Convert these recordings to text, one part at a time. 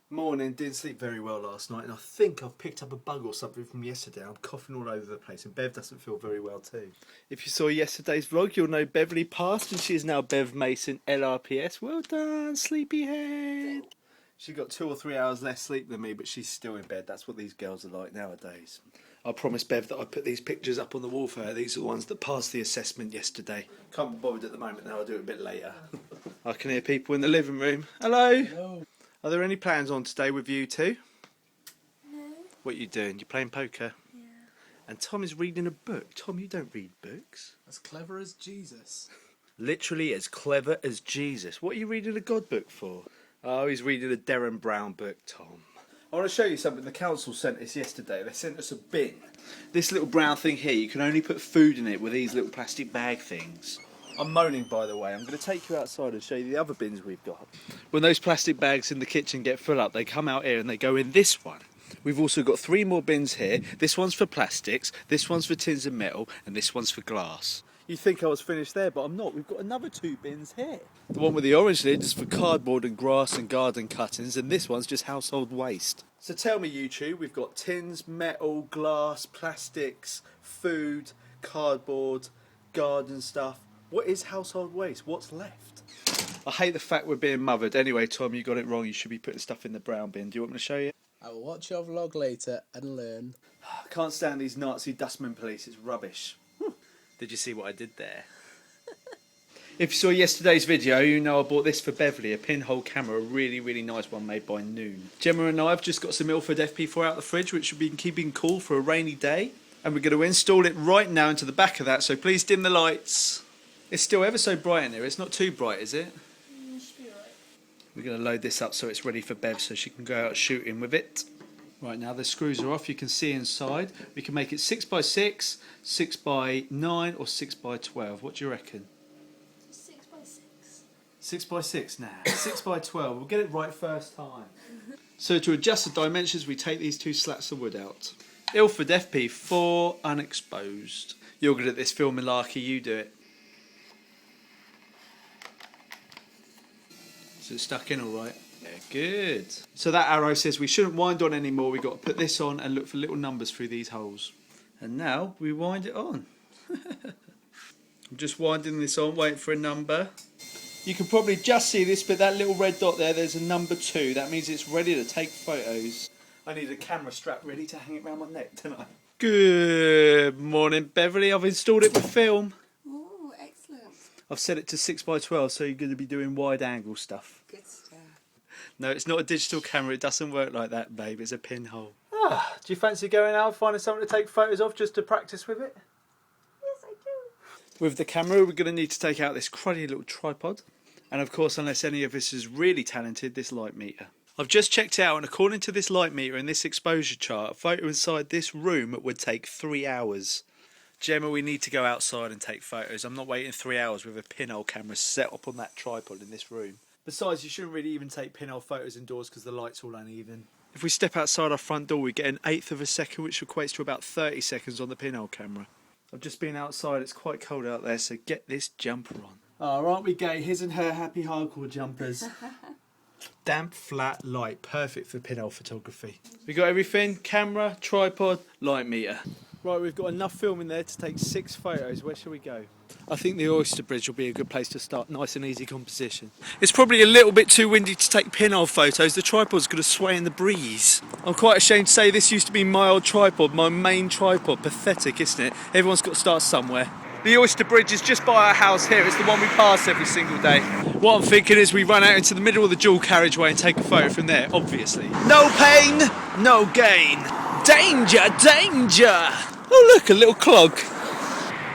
Morning, didn't sleep very well last night and I think I've picked up a bug or something from yesterday. I'm coughing all over the place and Bev doesn't feel very well too. If you saw yesterday's vlog, you'll know Beverly passed and she is now Bev Mason LRPS. Well done, sleepyhead. She got 2 or 3 hours less sleep than me, but she's still in bed. That's what these girls are like nowadays. I promised Bev that I'd put these pictures up on the wall for her. These are the ones that passed the assessment yesterday. Can't be bothered at the moment now, I'll do it a bit later. I can hear people in the living room. Hello. Hello. Are there any plans on today with you two? No. What are you doing? You playing poker? Yeah. And Tom is reading a book. Tom, you don't read books. As clever as Jesus. Literally as clever as Jesus. What are you reading a God book for? Oh, he's reading a Derren Brown book, Tom. I want to show you something the council sent us yesterday. They sent us a bin. This little brown thing here, you can only put food in it with these little plastic bag things. I'm moaning, by the way. I'm going to take you outside and show you the other bins we've got. When those plastic bags in the kitchen get full up, they come out here and they go in this one. We've also got 3 more bins here. This one's for plastics, this one's for tins and metal, and this one's for glass. You think I was finished there, but I'm not. We've got another 2 bins here. The one with the orange lid is for cardboard and grass and garden cuttings, and this one's just household waste. So tell me, you two, we've got tins, metal, glass, plastics, food, cardboard, garden stuff. What is household waste? What's left? I hate the fact we're being mothered. Anyway, Tom, you got it wrong. You should be putting stuff in the brown bin. Do you want me to show you? I will watch your vlog later and learn. I can't stand these Nazi dustman police. It's rubbish. Did you see what I did there? If you saw yesterday's video, you know I bought this for Beverly, a pinhole camera, a really, really nice one made by Noon. Gemma and I have just got some Ilford FP4 out the fridge, which we've been keeping cool for a rainy day. And we're going to install it right now into the back of that, so please dim the lights. It's still ever so bright in here. It's not too bright, is it? Should be right. We're going to load this up so it's ready for Bev so she can go out shooting with it. Right, now the screws are off. You can see inside. We can make it 6x6, 6x9 or 6x12. What do you reckon? 6x6. 6x6 now. 6x12. We'll get it right first time. So to adjust the dimensions, we take these 2 slats of wood out. Ilford FP4 unexposed. You're good at this filming, Larky. You do it. Is it stuck in all right? Yeah, good. So that arrow says we shouldn't wind on anymore. We've got to put this on and look for little numbers through these holes. And now we wind it on. I'm just winding this on, waiting for a number. You can probably just see this, but that little red dot there, there's a number 2. That means it's ready to take photos. I need a camera strap ready to hang it around my neck tonight. Good morning, Beverly. I've installed it with film. Oh, excellent. I've set it to 6x12, so you're going to be doing wide angle stuff. Good stuff. No, it's not a digital camera. It doesn't work like that, babe. It's a pinhole. Do you fancy going out and finding something to take photos of just to practice with it? Yes, I do. With the camera, we're going to need to take out this cruddy little tripod. And of course, unless any of us is really talented, this light meter. I've just checked out, and according to this light meter and this exposure chart, a photo inside this room would take 3 hours. Gemma, we need to go outside and take photos. I'm not waiting 3 hours with a pinhole camera set up on that tripod in this room. Besides, you shouldn't really even take pinhole photos indoors because the light's all uneven. If we step outside our front door, we get an 1/8 of a second, which equates to about 30 seconds on the pinhole camera. I've just been outside. It's quite cold out there, so get this jumper on. Oh, aren't we gay? His and her happy hardcore jumpers. Damp, flat, light. Perfect for pinhole photography. We got everything. Camera, tripod, light meter. Right, we've got enough film in there to take 6 photos. Where shall we go? I think the Oyster Bridge will be a good place to start. Nice and easy composition. It's probably a little bit too windy to take pinhole photos. The tripod's going to sway in the breeze. I'm quite ashamed to say this used to be my old tripod, my main tripod. Pathetic, isn't it? Everyone's got to start somewhere. The Oyster Bridge is just by our house here. It's the one we pass every single day. What I'm thinking is we run out into the middle of the dual carriageway and take a photo from there, obviously. No pain, no gain. Danger, danger! Oh look, a little clog.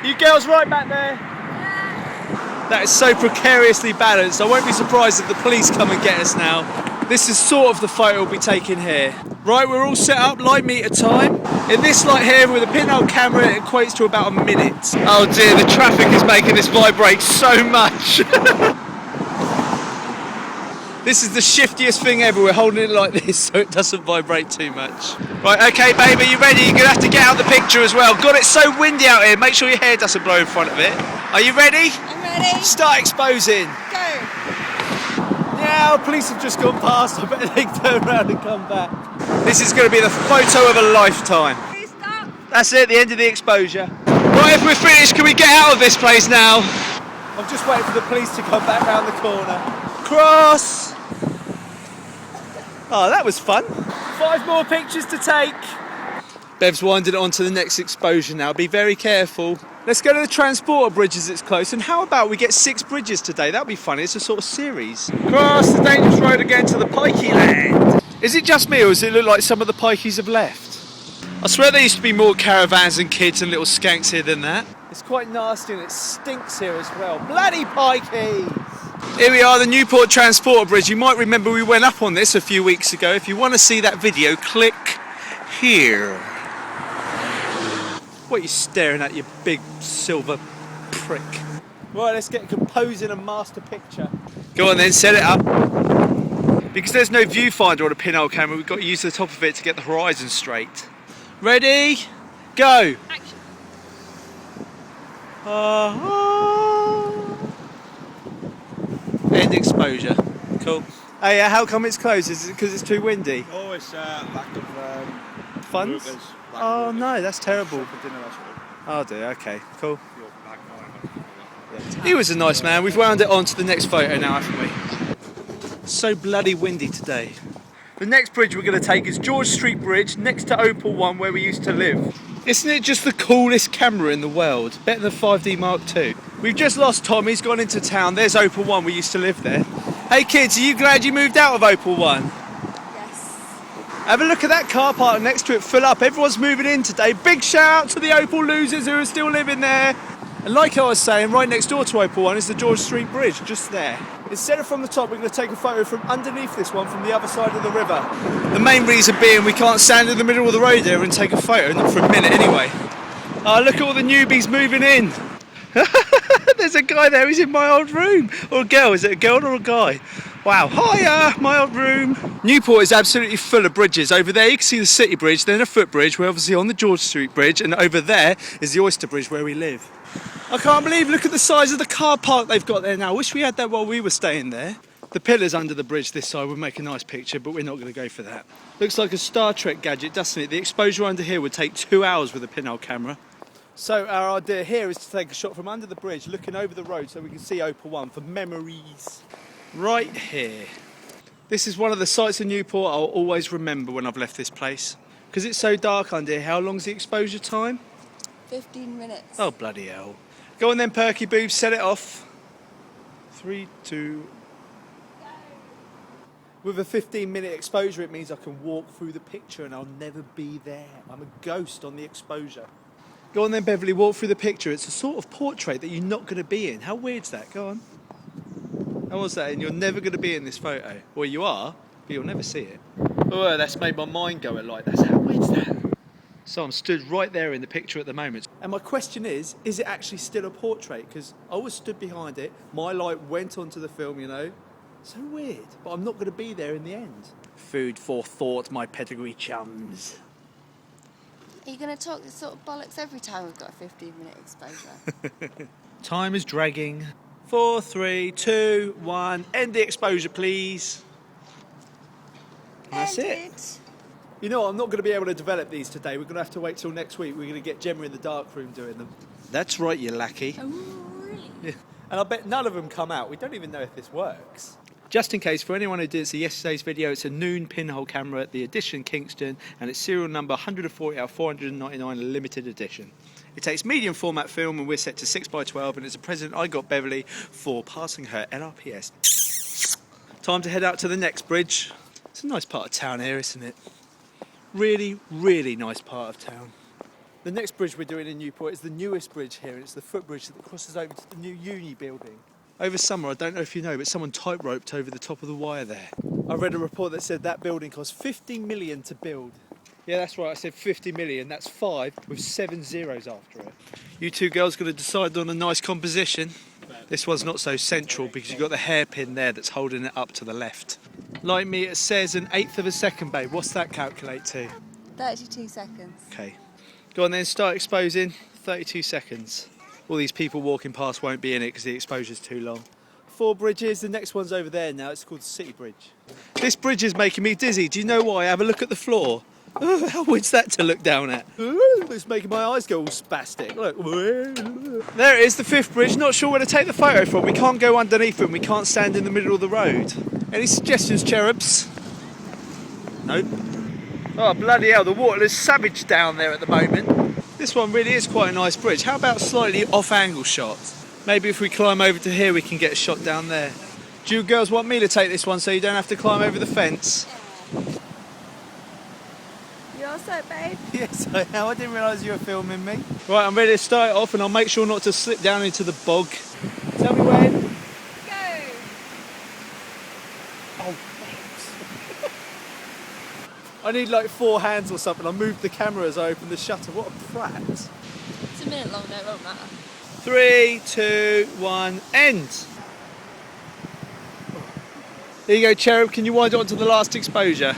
You girls right back there? Yeah. That is so precariously balanced. I won't be surprised if the police come and get us now. This is sort of the photo we'll be taking here. Right, we're all set up, light meter time. In this light here with a pinhole camera, it equates to about a minute. Oh dear, the traffic is making this vibrate so much. This is the shiftiest thing ever. We're holding it like this so it doesn't vibrate too much. Right, okay, baby, you ready? You're going to have to get out the picture as well. God, it's so windy out here. Make sure your hair doesn't blow in front of it. Are you ready? I'm ready. Start exposing. Go. Yeah. Wow, police have just gone past. I better they turn around and come back. This is going to be the photo of a lifetime. Please stop. That's it, the end of the exposure. Right, if we're finished, can we get out of this place now? I'm just waiting for the police to come back round the corner. Cross! Oh, that was fun. 5 more pictures to take. Bev's winding it on to the next exposure now. Be very careful. Let's go to the transporter bridge as it's close. And how about we get 6 bridges today? That'll be fun. It's a sort of series. Cross the dangerous road again to the pikey land. Is it just me or does it look like some of the pikeys have left? I swear there used to be more caravans and kids and little skanks here than that. It's quite nasty and it stinks here as well. Bloody pikeys! Here we are, the Newport Transporter Bridge. You might remember we went up on this a few weeks ago. If you want to see that video, click here. What are you staring at, you big silver prick? Right, let's get composing a master picture. Go on then, set it up. Because there's no viewfinder on a pinhole camera, we've got to use the top of it to get the horizon straight. Ready? Go! Action. End exposure. Cool. Hey, how come it's closed? Is it because it's too windy? Oh, it's lack of Funds? workers, lack Oh of no, that's terrible. for dinner, that's what Oh dear, okay, cool. feel back on. He was a nice man. We've wound it on to the next photo now, haven't we? So bloody windy today. The next bridge we're going to take is George Street Bridge, next to Opal 1 where we used to live. Isn't it just the coolest camera in the world? Better than 5D Mark II. We've just lost Tom, he's gone into town. There's Opal 1, we used to live there. Hey kids, are you glad you moved out of Opal 1? Yes. Have a look at that car park next to it, full up. Everyone's moving in today. Big shout out to the Opal losers who are still living there. And like I was saying, right next door to Opal 1 is the George Street Bridge, just there. Instead of from the top, we're going to take a photo from underneath this one, from the other side of the river. The main reason being we can't stand in the middle of the road there and take a photo, not for a minute anyway. Oh, look at all the newbies moving in. There's a guy there, he's in my old room. Or a girl, is it a girl or a guy? Wow, hiya, my old room. Newport is absolutely full of bridges. Over there you can see the City Bridge, then a footbridge. We're obviously on the George Street Bridge, and over there is the Oyster Bridge where we live. I can't believe, look at the size of the car park they've got there now. Wish we had that while we were staying there. The pillars under the bridge this side would make a nice picture, but we're not going to go for that. Looks like a Star Trek gadget, doesn't it? The exposure under here would take 2 hours with a pinhole camera. So our idea here is to take a shot from under the bridge, looking over the road so we can see Opal 1 for memories. Right here. This is one of the sights of Newport I'll always remember when I've left this place. Because it's so dark under here. How long's the exposure time? 15 minutes. Oh, bloody hell. Go on then, Perky Boobs, set it off. 3, 2... With a 15-minute exposure, it means I can walk through the picture and I'll never be there. I'm a ghost on the exposure. Go on then, Beverly, walk through the picture. It's a sort of portrait that you're not going to be in. How weird's that? Go on. How was that? And you're never going to be in this photo. Well, you are, but you'll never see it. Oh, that's made my mind go at like, that's how weird's that? So I'm stood right there in the picture at the moment. And my question is it actually still a portrait? Because I was stood behind it, my light went onto the film, you know. So weird, but I'm not going to be there in the end. Food for thought, my pedigree chums. Are you going to talk this sort of bollocks every time we've got a 15-minute exposure? Time is dragging. 4, 3, 2, 1. End the exposure, please. That's it. You know, I'm not going to be able to develop these today. We're going to have to wait till next week. We're going to get Gemma in the dark room doing them. That's right, you lackey. Oh, really? Yeah. And I bet none of them come out. We don't even know if this works. Just in case, for anyone who didn't see yesterday's video, it's a noon pinhole camera at the Edition Kingston, and it's serial number 140 out of 499 limited edition. It takes medium format film, and we're set to 6x12, and it's a present I got Beverly for passing her LRPS. Time to head out to the next bridge. It's a nice part of town here, isn't it? Really, really nice part of town. The next bridge we're doing in Newport is the newest bridge here, and it's the footbridge that crosses over to the new uni building. Over summer, I don't know if you know, but someone tight-roped over the top of the wire there. I read a report that said that building cost 50 million to build. Yeah, that's right, I said 50 million, that's 5 with 7 zeros after it. You two girls got to decide on a nice composition. This one's not so central because you've got the hairpin there that's holding it up to the left. Light meter says 1/8 of a second, babe. What's that calculate to? 32 seconds. Okay. Go on then, start exposing. 32 seconds. All these people walking past won't be in it because the exposure's too long. 4 bridges. The next one's over there now. It's called the City Bridge. This bridge is making me dizzy. Do you know why? Have a look at the floor. Oh, how weird's that to look down at? It's making my eyes go all spastic. Look. There it is, the 5th bridge. Not sure where to take the photo from. We can't go underneath it and we can't stand in the middle of the road. Any suggestions, cherubs? Nope. Oh, bloody hell, the water is savage down there at the moment. This one really is quite a nice bridge. How about slightly off-angle shot? Maybe if we climb over to here, we can get a shot down there. Do you girls want me to take this one so you don't have to climb over the fence? You also, babe? Yes, I am. I didn't realise you were filming me. Right, I'm ready to start it off and I'll make sure not to slip down into the bog. Tell me when. Go! Oh, I need like 4 hands or something. I moved the camera as I opened the shutter. What a prat. It's a minute long, though, it won't matter. 3, 2, 1, end. There you go, Cherub. Can you wind it on to the last exposure?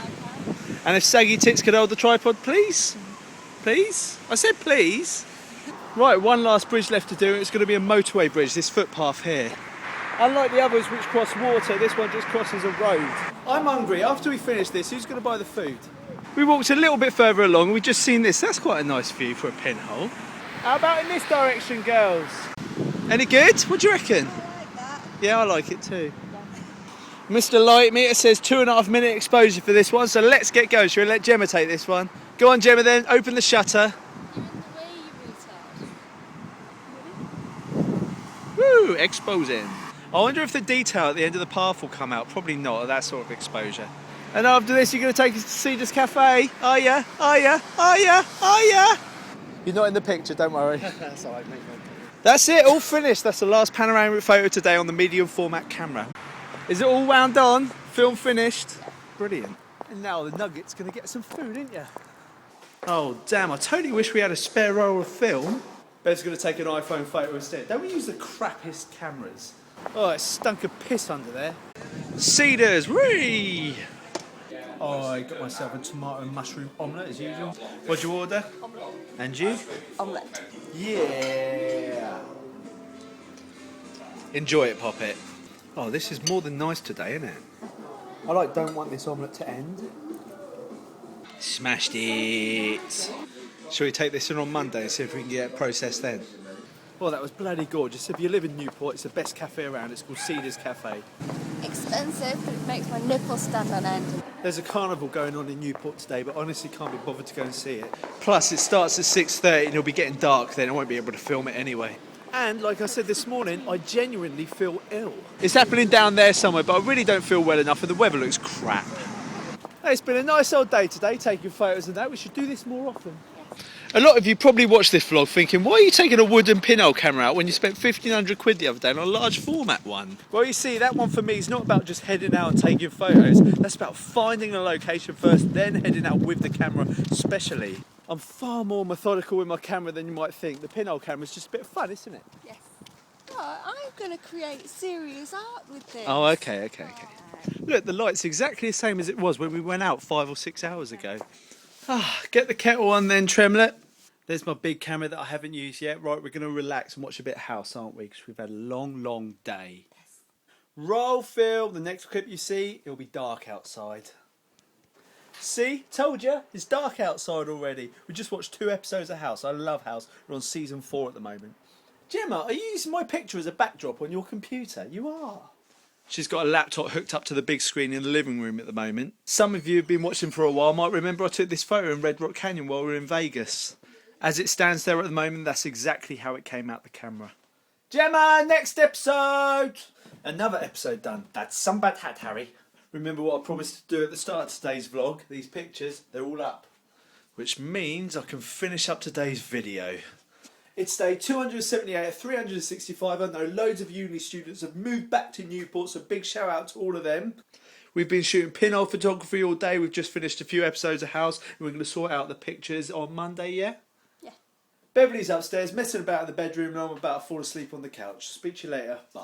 And if Saggy Tits could hold the tripod, please? Please? I said please. Right, one last bridge left to do. It's going to be a motorway bridge, this footpath here. Unlike the others which cross water, this one just crosses a road. I'm hungry. After we finish this, who's going to buy the food? We walked a little bit further along. We've just seen this. That's quite a nice view for a pinhole. How about in this direction, girls? Any good? What do you reckon? I like that. Yeah, I like it too. Mr. Light Meter says 2.5 minute exposure for this one, so let's get going. Shall we let Gemma take this one? Go on, Gemma, then. Open the shutter. You're in the way, you retard. Woo! Exposing. I wonder if the detail at the end of the path will come out. Probably not at that sort of exposure. And after this, you're going to take us to Cedars Cafe. Are ya? Are ya? Are ya? Are ya? You're not in the picture, don't worry. That's alright, mate. That's it, all finished. That's the last panoramic photo today on the medium format camera. Is it all wound on? Film finished? Brilliant. And now the Nugget's going to get some food, ain't ya? Oh, damn, I totally wish we had a spare roll of film. Bev's going to take an iPhone photo instead. Don't we use the crappiest cameras? Oh, it stunk of piss under there. Cedars, whee! Oh, I got myself a tomato and mushroom omelette as usual. What'd you order? Omelette. And you? Omelette. Yeah. Enjoy it, Poppet. Oh, this is more than nice today, isn't it? I don't want this omelette to end. Smashed it. Shall we take this in on Monday and see if we can get it processed then? Well, that was bloody gorgeous. If you live in Newport, it's the best cafe around. It's called Cedars Cafe. Expensive, but it makes my nipples stand on end. There's a carnival going on in Newport today, but honestly can't be bothered to go and see it. Plus, it starts at 6:30 and it'll be getting dark then. I won't be able to film it anyway. And like I said this morning, I genuinely feel ill. It's happening down there somewhere, but I really don't feel well enough and the weather looks crap. Hey, it's been a nice old day today, taking photos and that. We should do this more often. A lot of you probably watched this vlog thinking, why are you taking a wooden pinhole camera out when you spent 1,500 quid the other day on a large format one? Well, you see, that one for me is not about just heading out and taking photos. That's about finding a location first, then heading out with the camera, especially. I'm far more methodical with my camera than you might think. The pinhole camera is just a bit of fun, isn't it? Yes. Oh, I'm going to create serious art with this. Oh, okay. Look, the light's exactly the same as it was when we went out 5 or 6 hours ago. Get the kettle on then, Tremlet. There's my big camera that I haven't used yet. Right, we're going to relax and watch a bit of House, aren't we? Because we've had a long, long day. Yes. Roll film. The next clip you see, it'll be dark outside. See? Told you. It's dark outside already. We just watched 2 episodes of House. I love House. We're on season 4 at the moment. Gemma, are you using my picture as a backdrop on your computer? You are. She's got a laptop hooked up to the big screen in the living room at the moment. Some of you who've been watching for a while might remember I took this photo in Red Rock Canyon while we were in Vegas. As it stands there at the moment, that's exactly how it came out the camera. Gemma, next episode! Another episode done. That's some bad hat, Harry. Remember what I promised to do at the start of today's vlog? These pictures, they're all up. Which means I can finish up today's video. It's day 278 of 365. I know loads of uni students have moved back to Newport, so big shout out to all of them. We've been shooting pinhole photography all day. We've just finished a few episodes of House. And we're going to sort out the pictures on Monday, yeah? Yeah. Beverly's upstairs messing about in the bedroom and I'm about to fall asleep on the couch. Speak to you later. Bye.